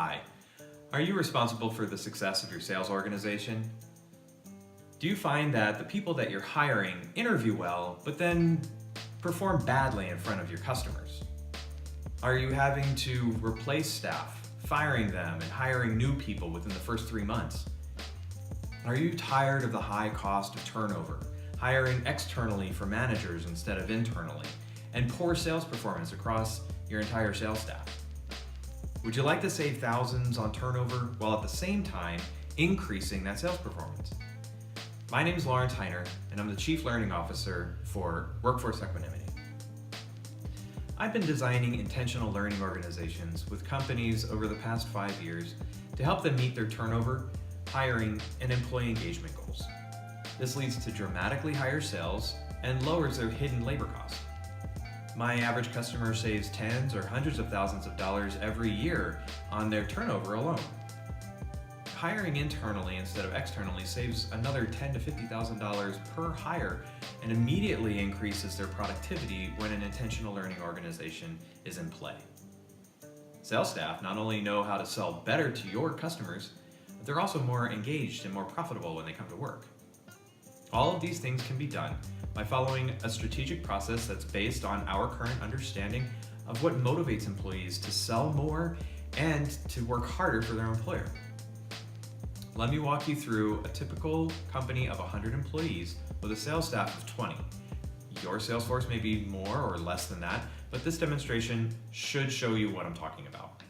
Hi. Are you responsible for the success of your sales organization? Do you find that the people that you're hiring interview well, but then perform badly in front of your customers? Are you having to replace staff, firing them and hiring new people within the first 3 months? Are you tired of the high cost of turnover, hiring externally for managers instead of internally, and poor sales performance across your entire sales staff? Would you like to save thousands on turnover while at the same time increasing that sales performance? My name is Lawrence Heiner, and I'm the Chief Learning Officer for Workforce Equanimity. I've been designing intentional learning organizations with companies over the past 5 years to help them meet their turnover, hiring, and employee engagement goals. This leads to dramatically higher sales and lowers their hidden labor costs. My average customer saves tens or hundreds of thousands of dollars every year on their turnover alone. Hiring internally instead of externally saves another $10,000 to $50,000 per hire and immediately increases their productivity when an intentional learning organization is in play. Sales staff not only know how to sell better to your customers, but they're also more engaged and more profitable when they come to work. All of these things can be done by following a strategic process that's based on our current understanding of what motivates employees to sell more and to work harder for their employer. Let me walk you through a typical company of 100 employees with a sales staff of 20. Your sales force may be more or less than that, but this demonstration should show you what I'm talking about.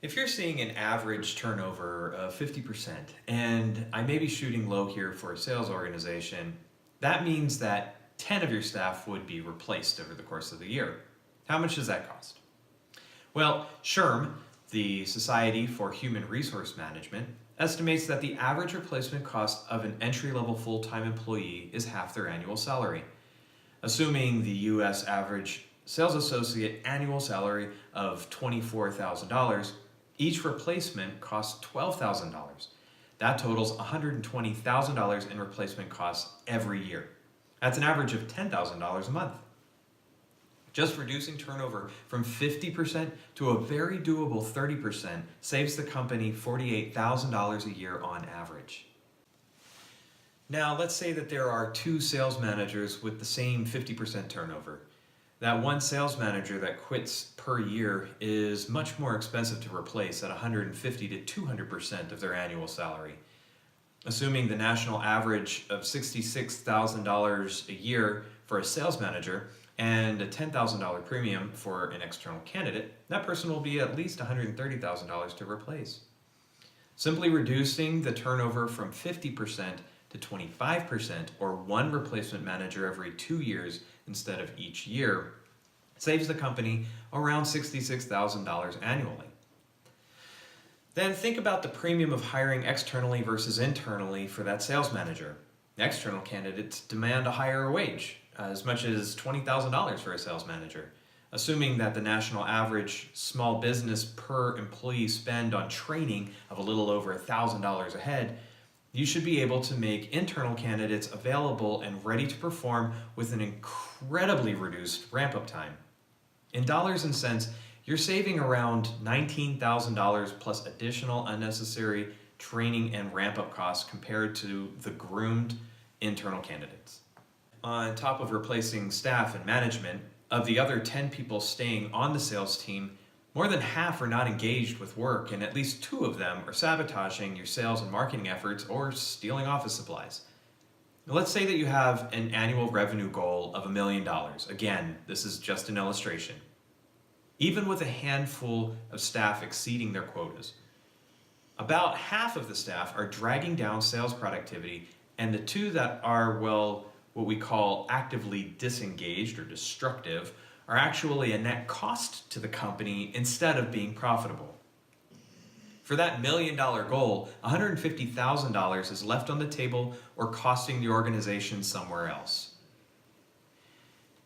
If you're seeing an average turnover of 50%, and I may be shooting low here for a sales organization, that means that 10 of your staff would be replaced over the course of the year. How much does that cost? Well, SHRM, the Society for Human Resource Management, estimates that the average replacement cost of an entry-level full-time employee is half their annual salary. Assuming the U.S. average sales associate annual salary of $24,000, each replacement costs $12,000. That totals $120,000 in replacement costs every year. That's an average of $10,000 a month. Just reducing turnover from 50% to a very doable 30% saves the company $48,000 a year on average. Now, let's say that there are 2 sales managers with the same 50% turnover. That one sales manager that quits per year is much more expensive to replace at 150 to 200% of their annual salary. Assuming the national average of $66,000 a year for a sales manager and a $10,000 premium for an external candidate, that person will be at least $130,000 to replace. Simply reducing the turnover from 50% to 25%, or one replacement manager every 2 years instead of each year, saves the company around $66,000 annually. Then think about the premium of hiring externally versus internally for that sales manager. External candidates demand a higher wage, as much as $20,000 for a sales manager. Assuming that the national average small business per employee spend on training of a little over $1,000 a head, you should be able to make internal candidates available and ready to perform with an incredibly reduced ramp-up time. In dollars and cents, you're saving around $19,000 plus additional unnecessary training and ramp-up costs compared to the groomed internal candidates. On top of replacing staff and management, of the other 10 people staying on the sales team, more than half are not engaged with work, and at least 2 of them are sabotaging your sales and marketing efforts or stealing office supplies. Now, let's say that you have an annual revenue goal of $1 million. Again, this is just an illustration. Even with a handful of staff exceeding their quotas, about half of the staff are dragging down sales productivity, and the 2 that are, well, what we call actively disengaged or destructive, are actually a net cost to the company instead of being profitable. For that $1 million goal, $150,000 is left on the table or costing the organization somewhere else.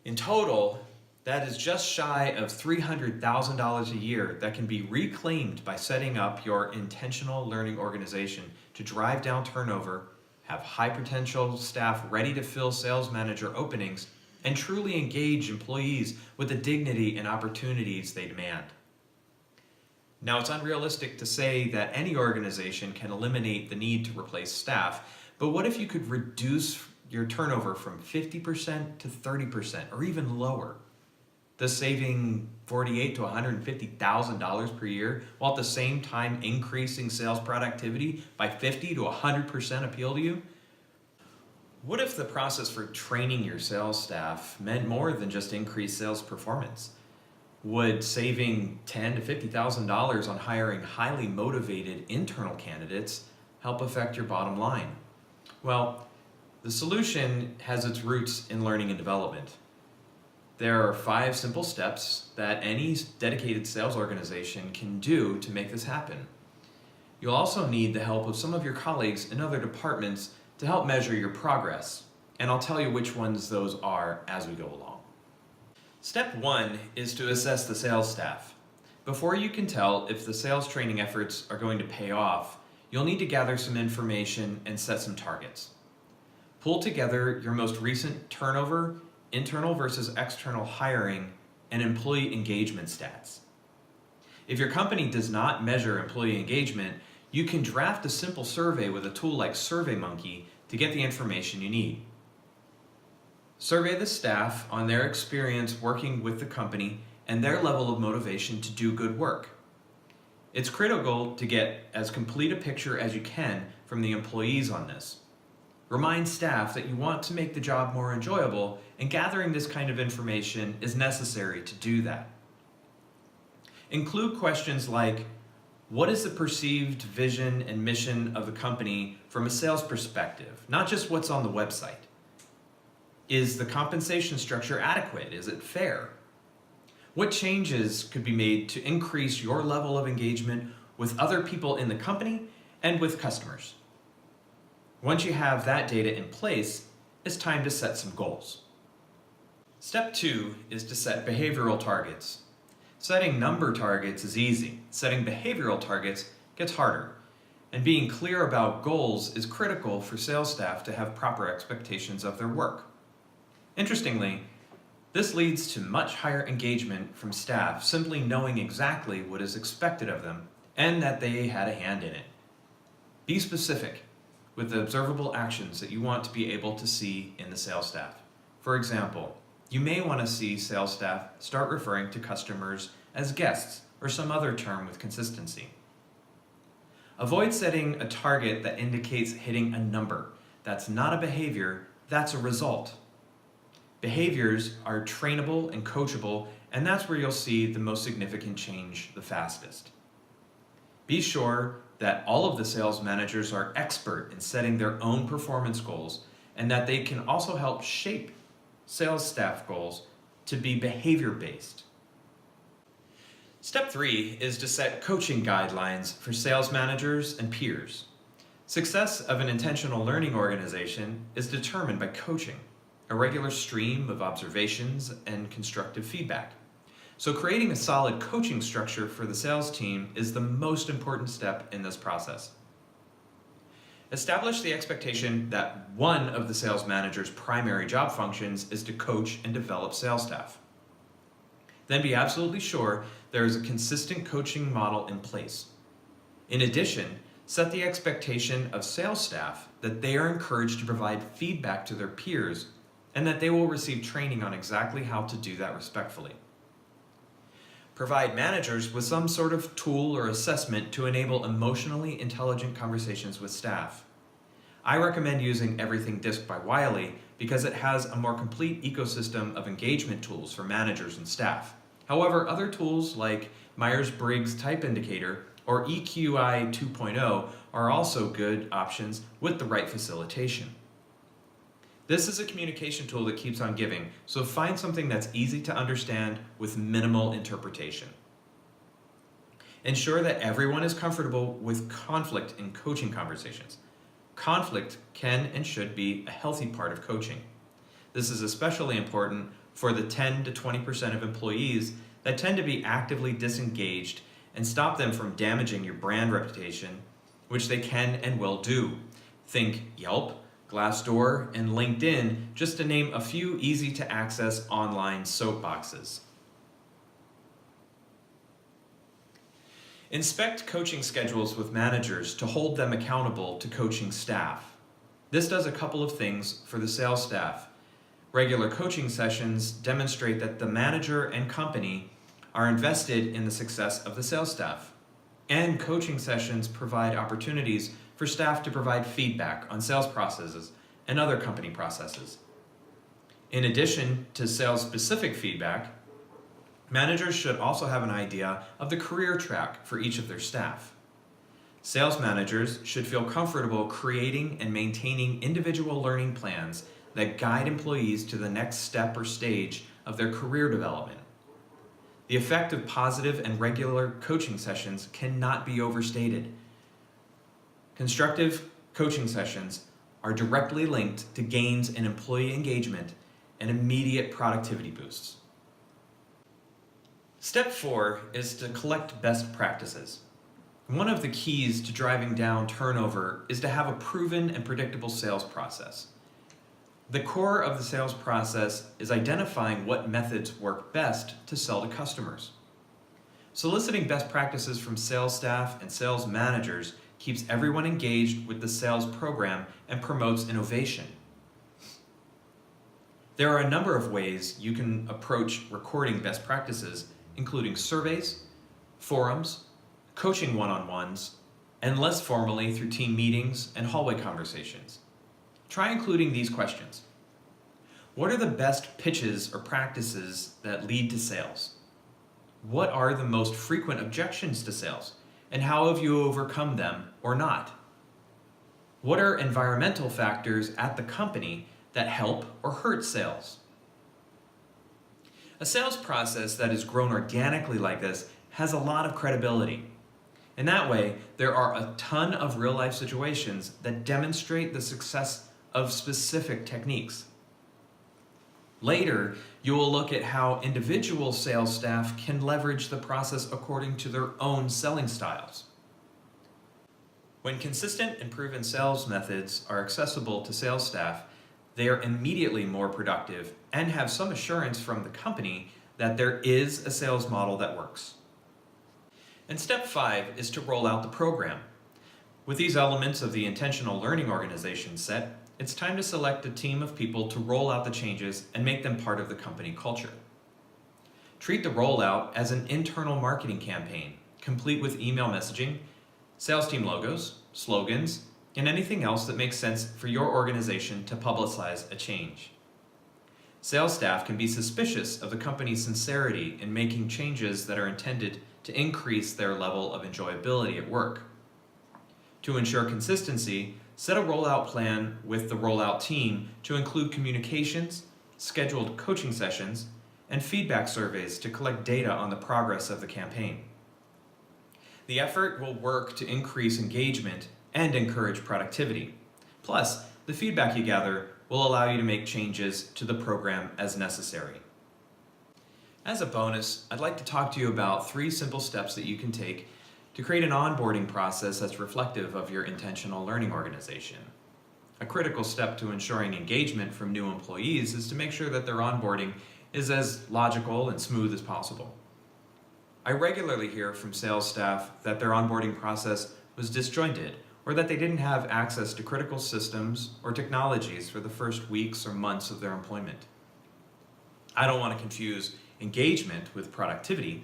In total, that is just shy of $300,000 a year that can be reclaimed by setting up your intentional learning organization to drive down turnover, have high potential staff ready to fill sales manager openings, and truly engage employees with the dignity and opportunities they demand. Now, it's unrealistic to say that any organization can eliminate the need to replace staff, but what if you could reduce your turnover from 50% to 30% or even lower? Thus saving $48,000 to $150,000 per year, while at the same time increasing sales productivity by 50 to 100% appeal to you? What if the process for training your sales staff meant more than just increased sales performance? Would saving $10,000 to $50,000 on hiring highly motivated internal candidates help affect your bottom line? Well, the solution has its roots in learning and development. There are 5 simple steps that any dedicated sales organization can do to make this happen. You'll also need the help of some of your colleagues in other departments to help measure your progress, and I'll tell you which ones those are as we go along. Step 1 is to assess the sales staff. Before you can tell if the sales training efforts are going to pay off, you'll need to gather some information and set some targets. Pull together your most recent turnover, internal versus external hiring, and employee engagement stats. If your company does not measure employee engagement, you can draft a simple survey with a tool like SurveyMonkey to get the information you need. Survey the staff on their experience working with the company and their level of motivation to do good work. It's critical to get as complete a picture as you can from the employees on this. Remind staff that you want to make the job more enjoyable, and gathering this kind of information is necessary to do that. Include questions like, what is the perceived vision and mission of the company from a sales perspective, not just what's on the website? Is the compensation structure adequate? Is it fair? What changes could be made to increase your level of engagement with other people in the company and with customers? Once you have that data in place, it's time to set some goals. Step 2 is to set behavioral targets. Setting number targets is easy. Setting behavioral targets gets harder. And being clear about goals is critical for sales staff to have proper expectations of their work. Interestingly, this leads to much higher engagement from staff simply knowing exactly what is expected of them and that they had a hand in it. Be specific with the observable actions that you want to be able to see in the sales staff. For example, you may want to see sales staff start referring to customers as guests or some other term with consistency. Avoid setting a target that indicates hitting a number. That's not a behavior, that's a result. Behaviors are trainable and coachable, and that's where you'll see the most significant change the fastest. Be sure that all of the sales managers are expert in setting their own performance goals, and that they can also help shape sales staff goals to be behavior-based. Step 3 is to set coaching guidelines for sales managers and peers. Success of an intentional learning organization is determined by coaching, a regular stream of observations and constructive feedback. So creating a solid coaching structure for the sales team is the most important step in this process. Establish the expectation that one of the sales manager's primary job functions is to coach and develop sales staff. Then be absolutely sure there is a consistent coaching model in place. In addition, set the expectation of sales staff that they are encouraged to provide feedback to their peers and that they will receive training on exactly how to do that respectfully. Provide managers with some sort of tool or assessment to enable emotionally intelligent conversations with staff. I recommend using Everything Disc by Wiley because it has a more complete ecosystem of engagement tools for managers and staff. However, other tools like Myers-Briggs Type Indicator or EQI 2.0 are also good options with the right facilitation. This is a communication tool that keeps on giving, so find something that's easy to understand with minimal interpretation. Ensure that everyone is comfortable with conflict in coaching conversations. Conflict can and should be a healthy part of coaching. This is especially important for the 10 to 20% of employees that tend to be actively disengaged and stop them from damaging your brand reputation, which they can and will do. Think Yelp, Glassdoor, and LinkedIn, just to name a few easy-to-access online soapboxes. Inspect coaching schedules with managers to hold them accountable to coaching staff. This does a couple of things for the sales staff. Regular coaching sessions demonstrate that the manager and company are invested in the success of the sales staff. And coaching sessions provide opportunities for staff to provide feedback on sales processes and other company processes. In addition to sales-specific feedback, managers should also have an idea of the career track for each of their staff. Sales managers should feel comfortable creating and maintaining individual learning plans that guide employees to the next step or stage of their career development. The effect of positive and regular coaching sessions cannot be overstated. Constructive coaching sessions are directly linked to gains in employee engagement and immediate productivity boosts. Step 4 is to collect best practices. One of the keys to driving down turnover is to have a proven and predictable sales process. The core of the sales process is identifying what methods work best to sell to customers. Soliciting best practices from sales staff and sales managers keeps everyone engaged with the sales program and promotes innovation. There are a number of ways you can approach recording best practices, including surveys, forums, coaching one-on-ones, and less formally through team meetings and hallway conversations. Try including these questions. What are the best pitches or practices that lead to sales? What are the most frequent objections to sales, and how have you overcome them or not? What are environmental factors at the company that help or hurt sales? A sales process that is grown organically like this has a lot of credibility. In that way, there are a ton of real-life situations that demonstrate the success of specific techniques. Later, you will look at how individual sales staff can leverage the process according to their own selling styles. When consistent and proven sales methods are accessible to sales staff, they are immediately more productive and have some assurance from the company that there is a sales model that works. And step 5 is to roll out the program. With these elements of the intentional learning organization set, it's time to select a team of people to roll out the changes and make them part of the company culture. Treat the rollout as an internal marketing campaign, complete with email messaging, sales team logos, slogans, and anything else that makes sense for your organization to publicize a change. Sales staff can be suspicious of the company's sincerity in making changes that are intended to increase their level of enjoyability at work. To ensure consistency, set a rollout plan with the rollout team to include communications, scheduled coaching sessions, and feedback surveys to collect data on the progress of the campaign. The effort will work to increase engagement and encourage productivity. Plus, the feedback you gather will allow you to make changes to the program as necessary. As a bonus, I'd like to talk to you about 3 simple steps that you can take to create an onboarding process that's reflective of your intentional learning organization. A critical step to ensuring engagement from new employees is to make sure that their onboarding is as logical and smooth as possible. I regularly hear from sales staff that their onboarding process was disjointed or that they didn't have access to critical systems or technologies for the first weeks or months of their employment. I don't want to confuse engagement with productivity.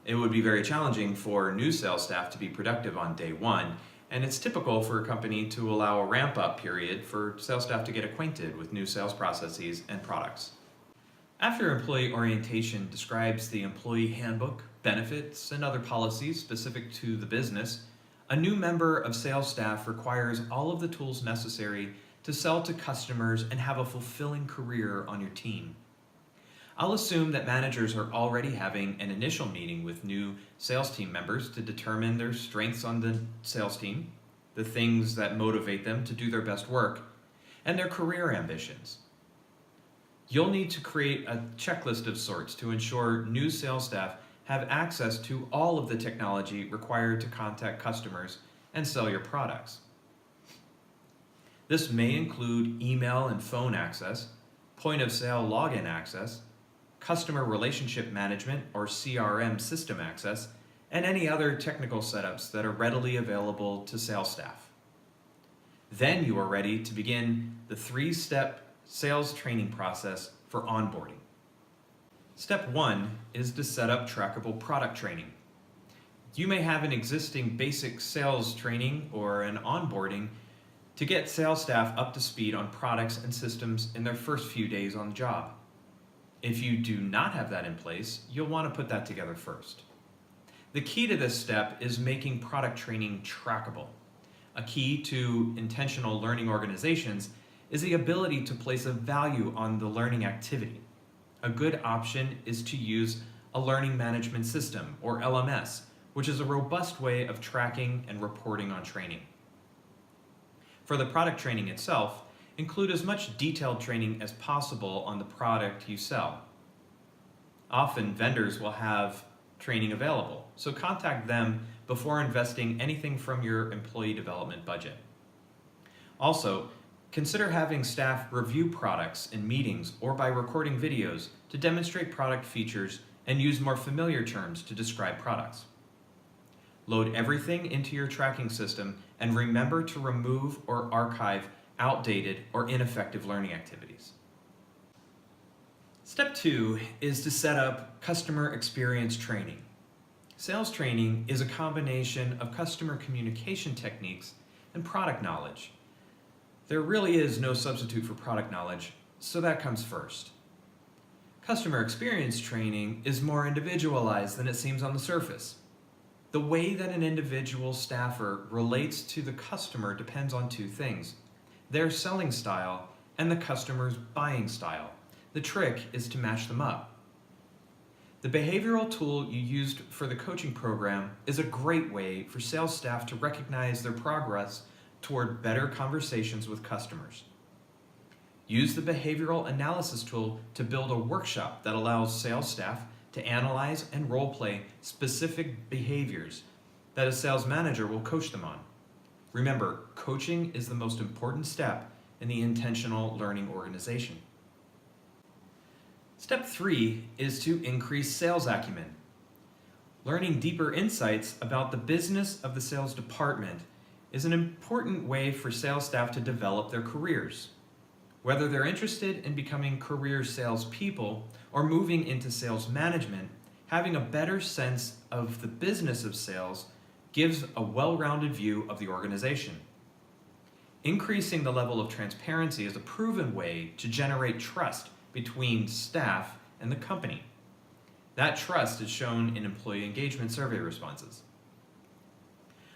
It would be very challenging for new sales staff to be productive on day 1, and it's typical for a company to allow a ramp-up period for sales staff to get acquainted with new sales processes and products. After employee orientation describes the employee handbook, benefits, and other policies specific to the business, a new member of sales staff requires all of the tools necessary to sell to customers and have a fulfilling career on your team. I'll assume that managers are already having an initial meeting with new sales team members to determine their strengths on the sales team, the things that motivate them to do their best work, and their career ambitions. You'll need to create a checklist of sorts to ensure new sales staff have access to all of the technology required to contact customers and sell your products. This may include email and phone access, point of sale login access, customer relationship management or CRM system access, and any other technical setups that are readily available to sales staff. Then you are ready to begin the 3-step sales training process for onboarding. Step 1 is to set up Trackable product training. You may have an existing basic sales training or an onboarding to get sales staff up to speed on products and systems in their first few days on the job. If you do not have that in place, you'll want to put that together first. The key to this step is making product training trackable. A key to intentional learning organizations is the ability to place a value on the learning activity. A good option is to use a learning management system, or LMS, which is a robust way of tracking and reporting on training. For the product training itself, include as much detailed training as possible on the product you sell. Often vendors will have training available, so contact them before investing anything from your employee development budget. Also, consider having staff review products in meetings or by recording videos to demonstrate product features and use more familiar terms to describe products. Load everything into your tracking system and remember to remove or archive outdated or ineffective learning activities. Step 2 is to set up customer experience training. Sales training is a combination of customer communication techniques and product knowledge. There really is no substitute for product knowledge, so that comes first. Customer experience training is more individualized than it seems on the surface. The way that an individual staffer relates to the customer depends on 2 things: their selling style and the customer's buying style. The trick is to match them up. The behavioral tool you used for the coaching program is a great way for sales staff to recognize their progress toward better conversations with customers. Use the behavioral analysis tool to build a workshop that allows sales staff to analyze and role-play specific behaviors that a sales manager will coach them on. Remember, coaching is the most important step in the intentional learning organization. Step 3 is to increase sales acumen. Learning deeper insights about the business of the sales department is an important way for sales staff to develop their careers. Whether they're interested in becoming career salespeople or moving into sales management, having a better sense of the business of sales gives a well-rounded view of the organization. Increasing the level of transparency is a proven way to generate trust between staff and the company. That trust is shown in employee engagement survey responses.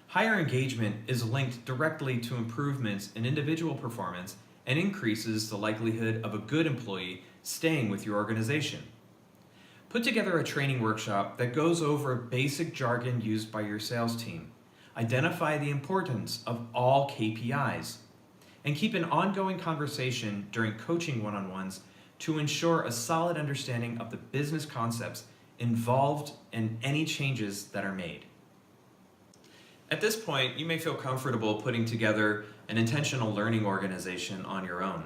Higher engagement is linked directly to improvements in individual performance and increases the likelihood of a good employee staying with your organization. Put together a training workshop that goes over basic jargon used by your sales team. Identify the importance of all KPIs, and keep an ongoing conversation during coaching one-on-ones to ensure a solid understanding of the business concepts involved in any changes that are made. At this point, you may feel comfortable putting together an intentional learning organization on your own.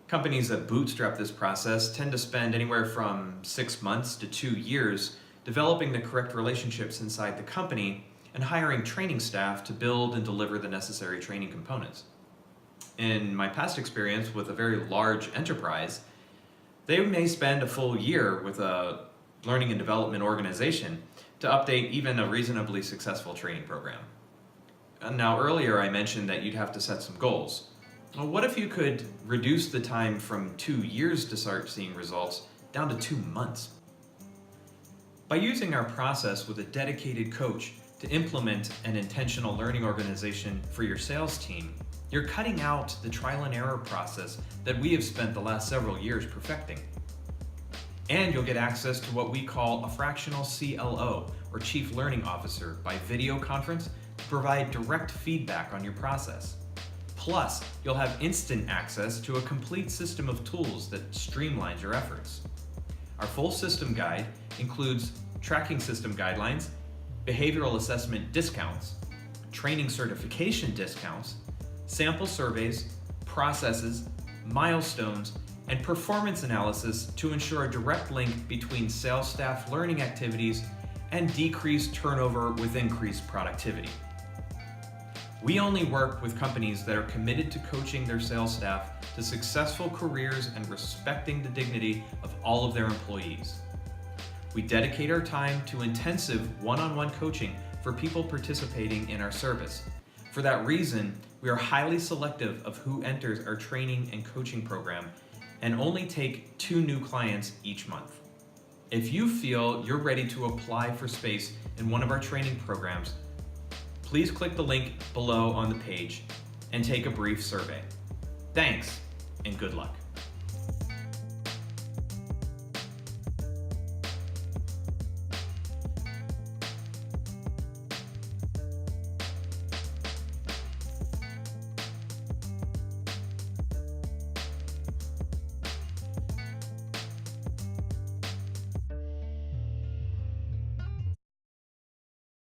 Companies that bootstrap this process tend to spend anywhere from 6 months to 2 years developing the correct relationships inside the company and hiring training staff to build and deliver the necessary training components. In my past experience with a very large enterprise, they may spend a full year with a learning and development organization to update even a reasonably successful training program. Now, earlier I mentioned that you'd have to set some goals. Well, what if you could reduce the time from 2 years to start seeing results down to 2 months? By using our process with a dedicated coach to implement an intentional learning organization for your sales team, you're cutting out the trial and error process that we have spent the last several years perfecting. And you'll get access to what we call a Fractional CLO, or Chief Learning Officer, by video conference to provide direct feedback on your process. Plus, you'll have instant access to a complete system of tools that streamlines your efforts. Our full system guide includes tracking system guidelines, behavioral assessment discounts, training certification discounts, sample surveys, processes, milestones, and performance analysis to ensure a direct link between sales staff learning activities and decrease turnover with increased productivity. We only work with companies that are committed to coaching their sales staff to successful careers and respecting the dignity of all of their employees. We dedicate our time to intensive one-on-one coaching for people participating in our service. For that reason, we are highly selective of who enters our training and coaching program and only take 2 new clients each month. If you feel you're ready to apply for space in one of our training programs, please click the link below on the page and take a brief survey. Thanks, and good luck.